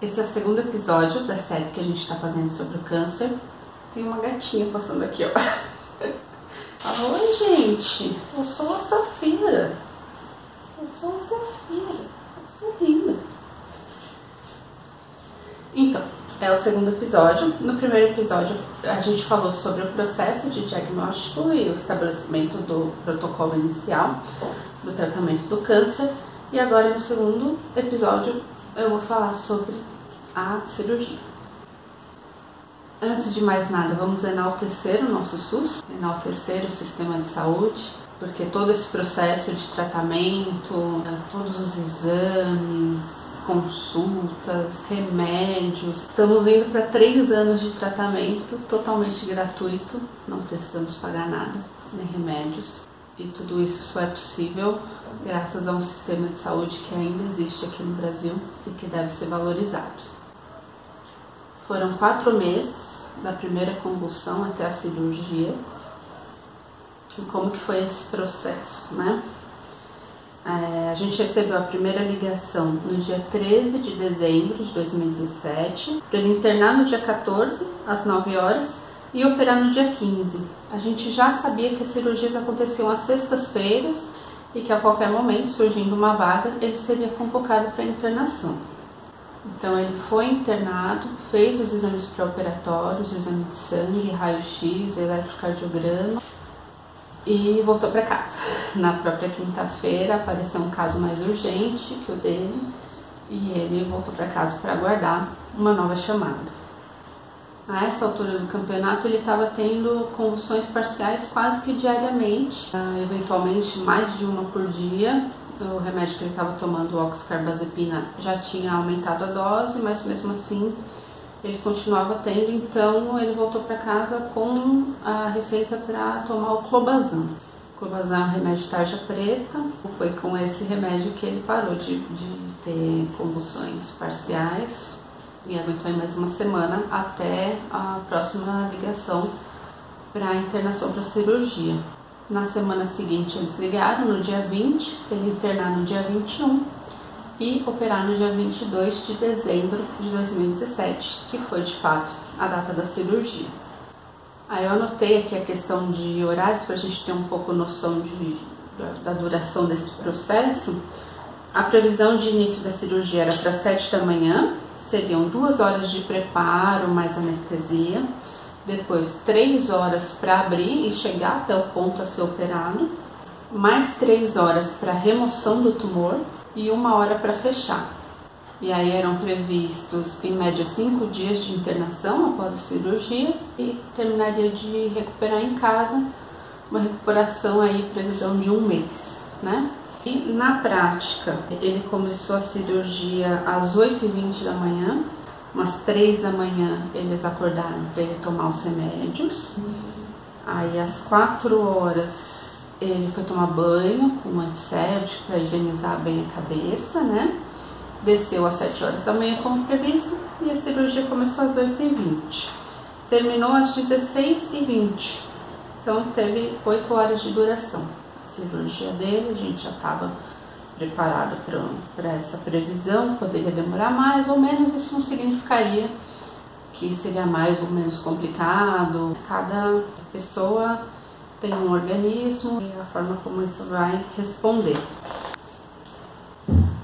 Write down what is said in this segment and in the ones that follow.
Esse é o segundo episódio da série que a gente está fazendo sobre o câncer. Tem uma gatinha passando aqui, ó. Oi, gente. Eu sou a Safira. Eu sou linda. Então, é o segundo episódio. No primeiro episódio, a gente falou sobre o processo de diagnóstico e o estabelecimento do protocolo inicial do tratamento do câncer. E agora, no segundo episódio, eu vou falar sobre a cirurgia. Antes de mais nada, vamos enaltecer o nosso SUS, enaltecer o sistema de saúde, porque todo esse processo de tratamento, todos os exames, consultas, remédios, estamos indo para 3 anos de tratamento totalmente gratuito, não precisamos pagar nada, nem remédios. E tudo isso só é possível graças a um sistema de saúde que ainda existe aqui no Brasil e que deve ser valorizado. Foram 4 meses da primeira convulsão até a cirurgia. E como que foi esse processo, né? A gente recebeu a primeira ligação no dia 13 de dezembro de 2017, para ele internar no dia 14, às 9 horas, e operar no dia 15. A gente já sabia que as cirurgias aconteciam às sextas-feiras e que a qualquer momento, surgindo uma vaga, ele seria convocado para internação. Então ele foi internado, fez os exames pré-operatórios, exame de sangue, raio-x, eletrocardiograma e voltou para casa. Na própria quinta-feira apareceu um caso mais urgente que o dele e ele voltou para casa para aguardar uma nova chamada. A essa altura do campeonato ele estava tendo convulsões parciais quase que diariamente, eventualmente mais de uma por dia. O remédio que ele estava tomando, o oxcarbazepina, já tinha aumentado a dose, mas mesmo assim ele continuava tendo, então ele voltou para casa com a receita para tomar o clobazam. O clobazam é um remédio de tarja preta, foi com esse remédio que ele parou de ter convulsões parciais e aguentou aí mais uma semana até a próxima ligação para a internação para cirurgia. Na semana seguinte eles ligaram no dia 20, para ele internar no dia 21 e operar no dia 22 de dezembro de 2017, que foi de fato a data da cirurgia. Aí eu anotei aqui a questão de horários para a gente ter um pouco noção da duração desse processo. A previsão de início da cirurgia era para 7 da manhã, seriam 2 horas de preparo mais anestesia. Depois 3 horas para abrir e chegar até o ponto a ser operado, mais 3 horas para remoção do tumor e 1 hora para fechar. E aí eram previstos em média 5 dias de internação após a cirurgia e terminaria de recuperar em casa, uma recuperação aí, previsão de 1 mês, né? E na prática, ele começou a cirurgia às 8h20 da manhã, umas 3 da manhã eles acordaram para ele tomar os remédios. Aí às 4 horas ele foi tomar banho com um antisséptico para higienizar bem a cabeça, né? Desceu às 7 horas da manhã como previsto e a cirurgia começou às 8h20. Terminou às 16h20. Então teve 8 horas de duração. A cirurgia dele, a gente já estava preparado para essa previsão, poderia demorar mais ou menos, isso não significaria que seria mais ou menos complicado. Cada pessoa tem um organismo e a forma como isso vai responder.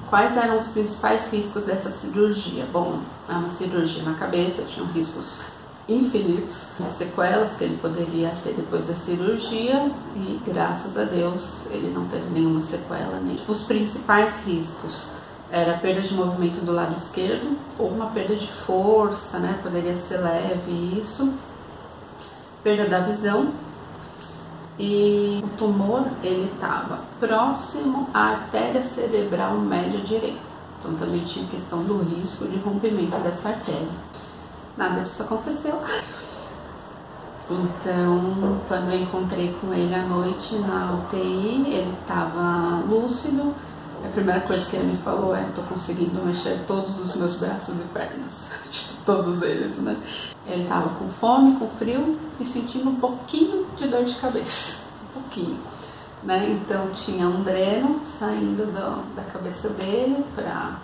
Quais eram os principais riscos dessa cirurgia? Bom, é uma cirurgia na cabeça, tinham riscos infinitos de sequelas que ele poderia ter depois da cirurgia e graças a Deus ele não teve nenhuma sequela. Os principais riscos era a perda de movimento do lado esquerdo ou uma perda de força, né? Poderia ser leve isso, perda da visão e o tumor ele estava próximo à artéria cerebral média direita, então também tinha questão do risco de rompimento dessa artéria. Nada disso aconteceu. Então, quando eu encontrei com ele à noite na UTI, ele estava lúcido. A primeira coisa que ele me falou é: tô conseguindo mexer todos os meus braços e pernas. Tipo, todos eles, né? Ele estava com fome, com frio e sentindo um pouquinho de dor de cabeça. Um pouquinho. né? Então tinha um dreno saindo da cabeça dele para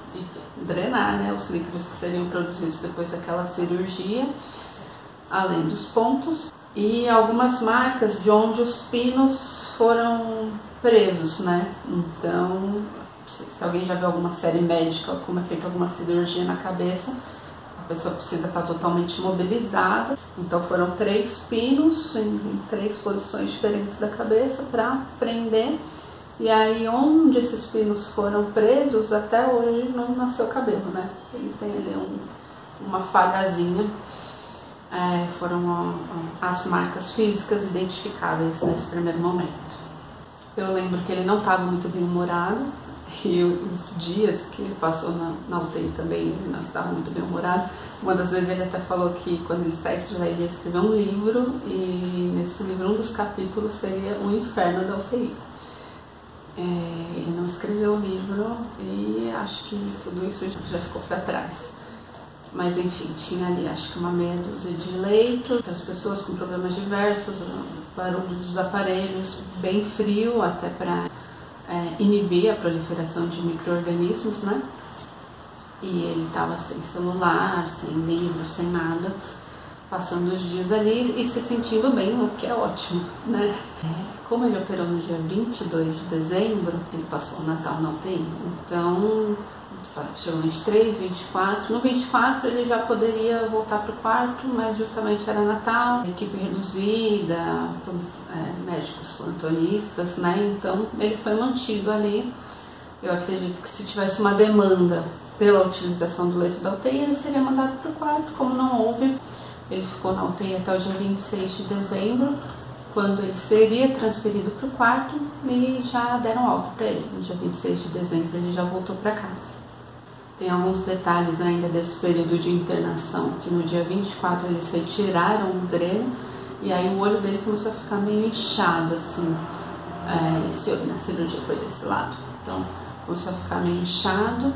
drenar, né, os líquidos que seriam produzidos depois daquela cirurgia, além dos pontos, e algumas marcas de onde os pinos foram presos, né? Então, se alguém já viu alguma série médica, como é feita alguma cirurgia na cabeça, a pessoa precisa estar totalmente imobilizada. Então foram 3 pinos em 3 posições diferentes da cabeça para prender. E aí onde esses pinos foram presos, até hoje não nasceu cabelo, né? Ele tem ali uma falhazinha. Foram as marcas físicas identificáveis nesse primeiro momento. Eu lembro que ele não estava muito bem-humorado, e os dias que ele passou na UTI também, ele não estava muito bem-humorado. Uma das vezes ele até falou que quando ele saísse de lá ele ia escrever um livro, e nesse livro um dos capítulos seria o inferno da UTI. Ele não escreveu o livro e acho que tudo isso já ficou para trás. Mas enfim, tinha ali acho que uma meia dúzia de leitos, outras pessoas com problemas diversos, barulho dos aparelhos, bem frio até para inibir a proliferação de micro-organismos, né? E ele estava sem celular, sem livro, sem nada, passando os dias ali e se sentindo bem, o que é ótimo, né? Como ele operou no dia 22 de dezembro, ele passou o Natal na UTI, então chegou no 23, 24, no 24 ele já poderia voltar para o quarto, mas justamente era Natal, equipe reduzida, médicos plantonistas, né? Então ele foi mantido ali. Eu acredito que se tivesse uma demanda pela utilização do leito da UTI, ele seria mandado para o quarto. Como não houve, ele ficou na UTI até o dia 26 de dezembro, quando ele seria transferido para o quarto, e já deram alta para ele. No dia 26 de dezembro ele já voltou para casa. Tem alguns detalhes ainda desse período de internação, que no dia 24 eles retiraram o dreno, e aí o olho dele começou a ficar meio inchado, assim. Esse olho na cirurgia foi desse lado, então começou a ficar meio inchado.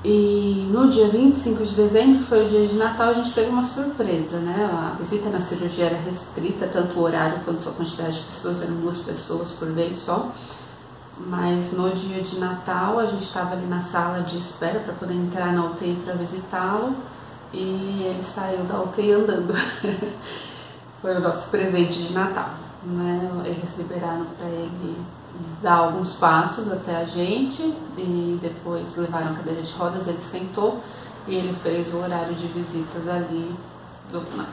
E no dia 25 de dezembro, que foi o dia de Natal, a gente teve uma surpresa, né? A visita na cirurgia era restrita, tanto o horário quanto a quantidade de pessoas, eram 2 pessoas por vez só. Mas no dia de Natal a gente estava ali na sala de espera para poder entrar na UTI para visitá-lo, e ele saiu da UTI andando. Foi o nosso presente de Natal, né? Eles liberaram para ele dar alguns passos até a gente e depois levaram a cadeira de rodas, ele sentou e ele fez o horário de visitas ali,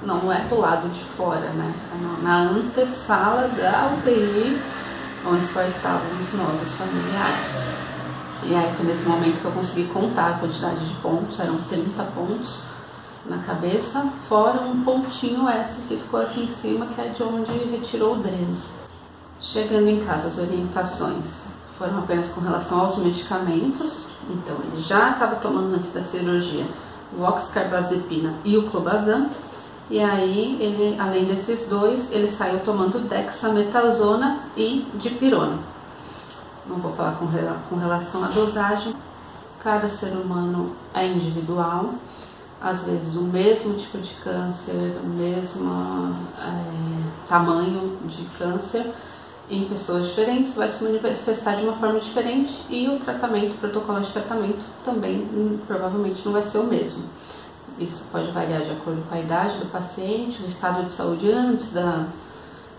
não é do lado de fora, né? Na antessala da UTI, onde só estávamos nós, os familiares. E aí foi nesse momento que eu consegui contar a quantidade de pontos, eram 30 pontos na cabeça, fora um pontinho extra que ficou aqui em cima, que é de onde retirou o dreno. Chegando em casa, as orientações foram apenas com relação aos medicamentos. Então ele já estava tomando antes da cirurgia o oxcarbazepina e o clobazam. E aí, ele, além desses 2, ele saiu tomando dexametasona e dipirona. Não vou falar com relação à dosagem. Cada ser humano é individual. Às vezes o mesmo tipo de câncer, o mesmo tamanho de câncer, em pessoas diferentes vai se manifestar de uma forma diferente, e o tratamento, o protocolo de tratamento também provavelmente não vai ser o mesmo. Isso pode variar de acordo com a idade do paciente, o estado de saúde antes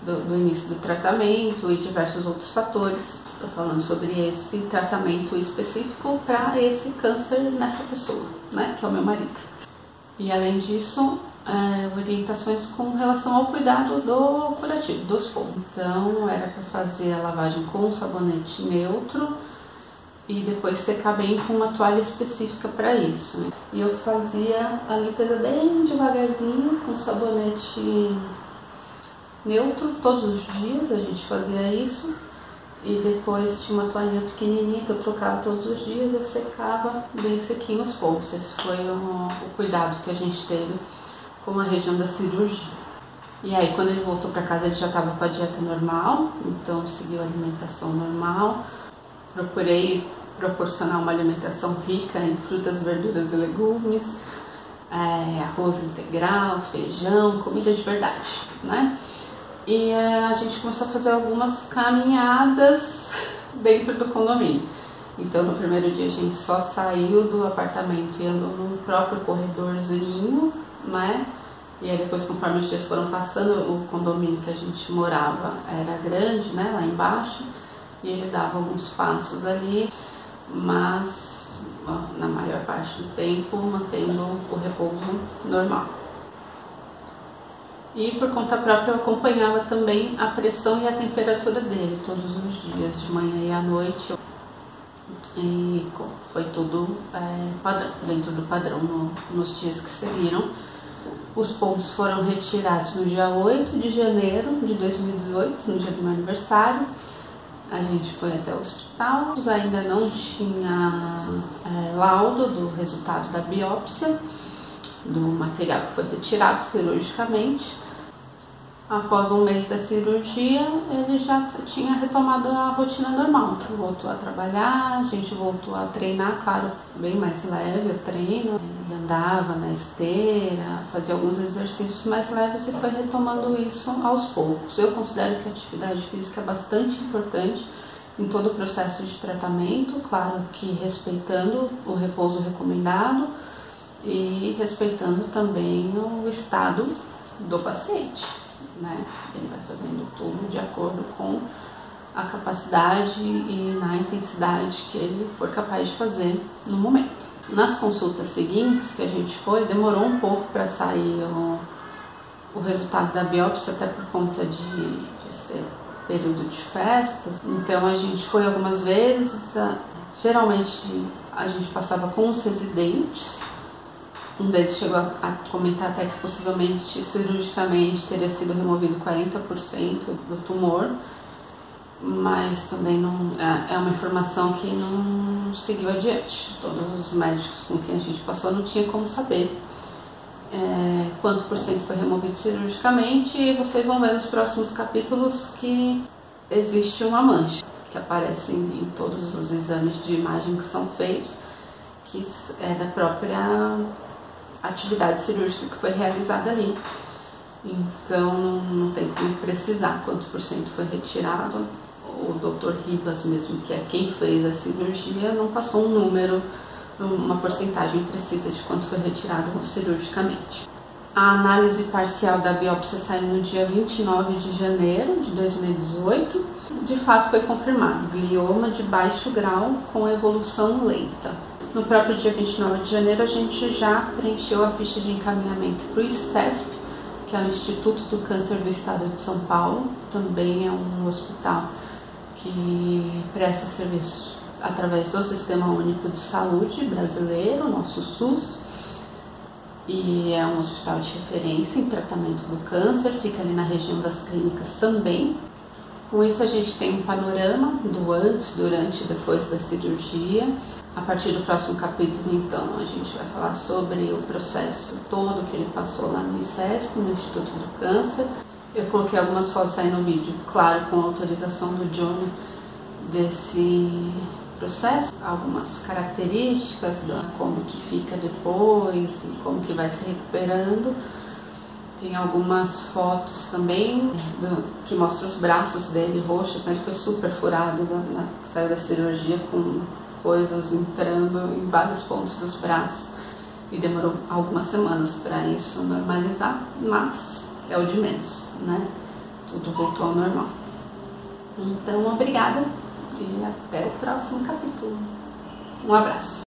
do início do tratamento e diversos outros fatores. Estou falando sobre esse tratamento específico para esse câncer nessa pessoa, né, que é o meu marido. E além disso, orientações com relação ao cuidado do curativo, dos pontos. Então, era para fazer a lavagem com sabonete neutro e depois secar bem com uma toalha específica para isso, né? E eu fazia a limpeza bem devagarzinho, com sabonete neutro, todos os dias a gente fazia isso. E depois tinha uma toalhinha pequenininha que eu trocava todos os dias, eu secava bem sequinho os pontos. Esse foi o cuidado que a gente teve com a região da cirurgia. E aí, quando ele voltou para casa, ele já estava com a dieta normal, então seguiu a alimentação normal. Procurei proporcionar uma alimentação rica em frutas, verduras e legumes, arroz integral, feijão, comida de verdade, né? E a gente começou a fazer algumas caminhadas dentro do condomínio. Então no primeiro dia a gente só saiu do apartamento e andou no próprio corredorzinho, né? E aí depois, conforme os dias foram passando, o condomínio que a gente morava era grande, né, lá embaixo, e ele dava alguns passos ali, mas na maior parte do tempo mantendo o repouso normal. E por conta própria eu acompanhava também a pressão e a temperatura dele todos os dias, de manhã e à noite. E foi tudo padrão, dentro do padrão nos dias que seguiram. Os pontos foram retirados no dia 8 de janeiro de 2018, no dia do meu aniversário. A gente foi até o hospital, ainda não tinha laudo do resultado da biópsia, do material que foi retirado cirurgicamente. Após um mês da cirurgia, ele já tinha retomado a rotina normal. Voltou a trabalhar, a gente voltou a treinar, claro, bem mais leve o treino. Ele andava na esteira, fazia alguns exercícios mais leves e foi retomando isso aos poucos. Eu considero que a atividade física é bastante importante em todo o processo de tratamento, claro que respeitando o repouso recomendado e respeitando também o estado do paciente. Né? Ele vai fazendo tudo de acordo com a capacidade e na intensidade que ele for capaz de fazer no momento. Nas consultas seguintes que a gente foi, demorou um pouco para sair o resultado da biópsia, até por conta de ser período de festas. Então a gente foi algumas vezes, geralmente a gente passava com os residentes. Um deles chegou a comentar até que possivelmente cirurgicamente teria sido removido 40% do tumor, mas também não é uma informação que não seguiu adiante. Todos os médicos com quem a gente passou não tinha como saber quanto por cento foi removido cirurgicamente, e vocês vão ver nos próximos capítulos que existe uma mancha que aparece em todos os exames de imagem que são feitos, que é da própria atividade cirúrgica que foi realizada ali. Então não tem como precisar quanto por cento foi retirado. O Dr. Ribas mesmo, que é quem fez a cirurgia, não passou um número, uma porcentagem precisa de quanto foi retirado cirurgicamente. A análise parcial da biópsia saiu no dia 29 de janeiro de 2018. De fato foi confirmado glioma de baixo grau com evolução lenta. No próprio dia 29 de janeiro, a gente já preencheu a ficha de encaminhamento para o ICESP, que é o Instituto do Câncer do Estado de São Paulo. Também é um hospital que presta serviço através do Sistema Único de Saúde brasileiro, nosso SUS, e é um hospital de referência em tratamento do câncer, fica ali na região das clínicas também. Com isso a gente tem um panorama do antes, durante e depois da cirurgia. A partir do próximo capítulo, então, a gente vai falar sobre o processo todo que ele passou lá no ICESP, no Instituto do Câncer. Eu coloquei algumas fotos aí no vídeo, claro, com a autorização do Johnny, desse processo, algumas características, como que fica depois e como que vai se recuperando. Tem algumas fotos também que mostram os braços dele roxos, né? Ele foi super furado, saiu da cirurgia com coisas entrando em vários pontos dos braços e demorou algumas semanas para isso normalizar, mas é o de menos, né? Tudo voltou ao normal. Então, obrigada e até o próximo capítulo. Um abraço.